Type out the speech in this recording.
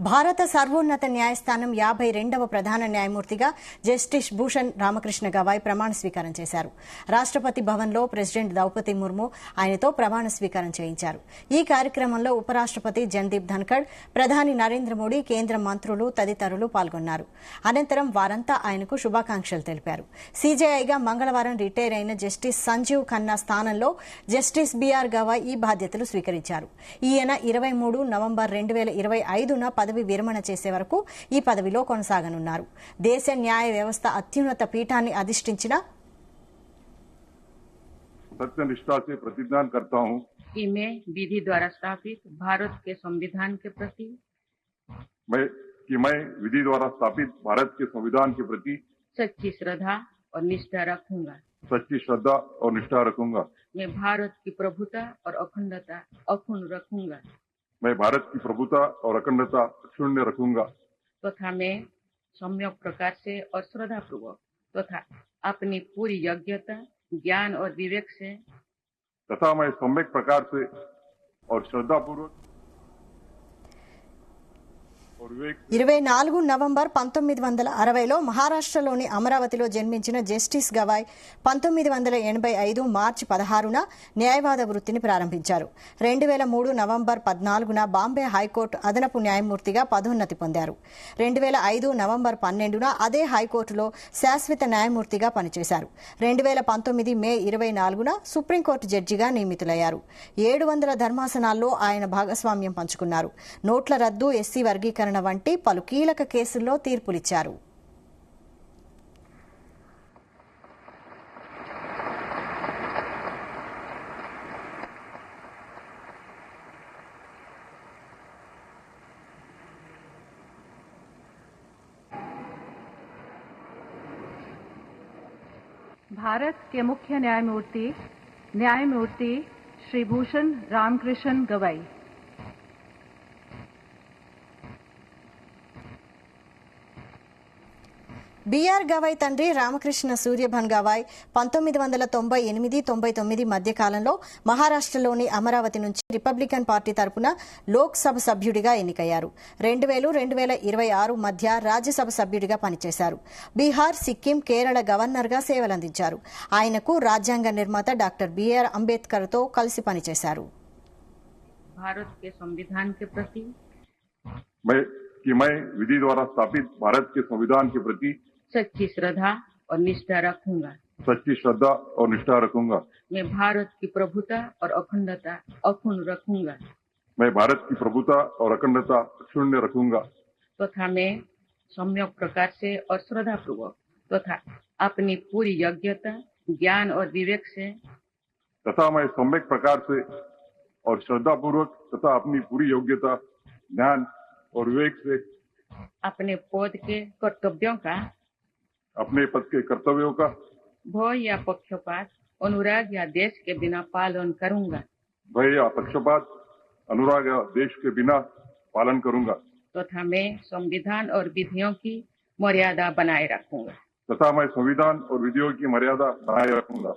భారత సర్వోన్నత న్యాయస్థానం 52వ ప్రధాన న్యాయమూర్తిగా జస్టిస్ భూషణ్ రామకృష్ణ గవాయ్ ప్రమాణ స్వీకారం చేశారు. రాష్ట్రపతి భవన్లో ప్రెసిడెంట్ ద్రౌపది ముర్ము ఆయనతో ప్రమాణ స్వీకారం చేయించారు. ఈ కార్యక్రమంలో ఉపరాష్ట్రపతి జగదీప్ ధన్కడ్, ప్రధాని నరేంద్ర మోడీ, కేంద్ర మంత్రులు తదితరులు పాల్గొన్నారు. అనంతరం వారంతా ఆయనకు శుభాకాంక్షలు తెలిపారు. సీజేఐగా మంగళవారం రిటైర్ అయిన జస్టిస్ సంజీవ్ ఖన్నా స్థానంలో జస్టిస్ బీఆర్ గవాయ్ ఈ బాధ్యతలు స్వీకరించారు. ఈయన 23 నవంబర్ 2025న పదవి విరమణ చేసే వరకు ఈ పదవిలో కొనసాగనున్నారు. దేశ న్యాయ వ్యవస్థ అత్యున్నత పీఠాన్ని అధిష్ఠించిన सत्यनिष्ठा से प्रतिज्ञा करता हूँ कि मैं विधि द्वारा स्थापित भारत के संविधान के प्रति विधि द्वारा स्थापित भारत के संविधान के प्रति सच्ची श्रद्धा और निष्ठा रखूंगा। मैं भारत की प्रभुता और अखंडता अक्षुण्ण रखूंगा। मैं भारत की प्रभुता और अखंडता अक्षुण्ण रखूंगा तथा मैं सम्यक प्रकार से और श्रद्धा पूर्वक तथा अपनी पूरी योग्यता, ज्ञान और विवेक से तथा मैं सम्यक प्रकार से और श्रद्धा पूर्वक 24 నవంబర్ 1960లో మహారాష్ట్రలోని అమరావతిలో జన్మించిన జస్టిస్ గవాయ్ 1985 మార్చి 16న న్యాయవాద వృత్తిని ప్రారంభించారు. 2003 నవంబర్ 14న బాంబే హైకోర్టు అదనపు న్యాయమూర్తిగా పదోన్నతి పొందారు. 2005 నవంబర్ 12న అదే హైకోర్టులో శాశ్వత న్యాయమూర్తిగా పనిచేశారు. 2019 మే 24న సుప్రీంకోర్టు జడ్జిగా నియమితులయ్యారు. 700 ధర్మాసనాల్లో ఆయన భాగస్వామ్యం పంచుకున్నారు. నోట్ల రద్దు, ఎస్సీ వర్గీకరణ వంటి పలు కీలక కేసుల్లో తీర్పులిచ్చారు. भारत के मुख्य न्यायमूर्ति श्री भूषण रामकृष्ण गवाई। బీఆర్ గవాయ్ తండ్రి రామకృష్ణ సూర్యభన్ గవాయ్ 1998-99 మధ్య కాలంలో మహారాష్ట్రలోని అమరావతి నుంచి రిపబ్లికన్ పార్టీ తరపున లోక్సభ సభ్యుడిగా ఎన్నికయ్యారు. 2000-2026 మధ్య రాజ్యసభ సభ్యుడిగా పనిచేశారు. బీహార్, సిక్కిం, కేరళ గవర్నర్గా సేవలందించారు. ఆయనకు రాజ్యాంగ నిర్మాత డాక్టర్ బీఆర్ అంబేద్కర్తో కలిసి పనిచేశారు. भारत के संविधान के प्रति मैं विधि द्वारा स्थापित भारत के संविधान के प्रति सच्ची श्रद्धा और निष्ठा रखूंगा। मैं भारत की प्रभुता और अखंडता अक्षुण्ण रखूंगा। मैं भारत की प्रभुता और अखंडता अक्षुण्ण रखूंगा तथा मैं सम्यक प्रकार से और श्रद्धा पूर्वक तथा अपनी पूरी योग्यता, ज्ञान और विवेक से तथा मैं सम्यक प्रकार से और श्रद्धा पूर्वक तथा अपनी पूरी योग्यता, ज्ञान और विवेक से अपने पद के कर्तव्यों का भय या पक्षपात, अनुराग या देश के बिना पालन करूंगा। तथा मैं संविधान और विधियों की मर्यादा बनाए रखूंगा।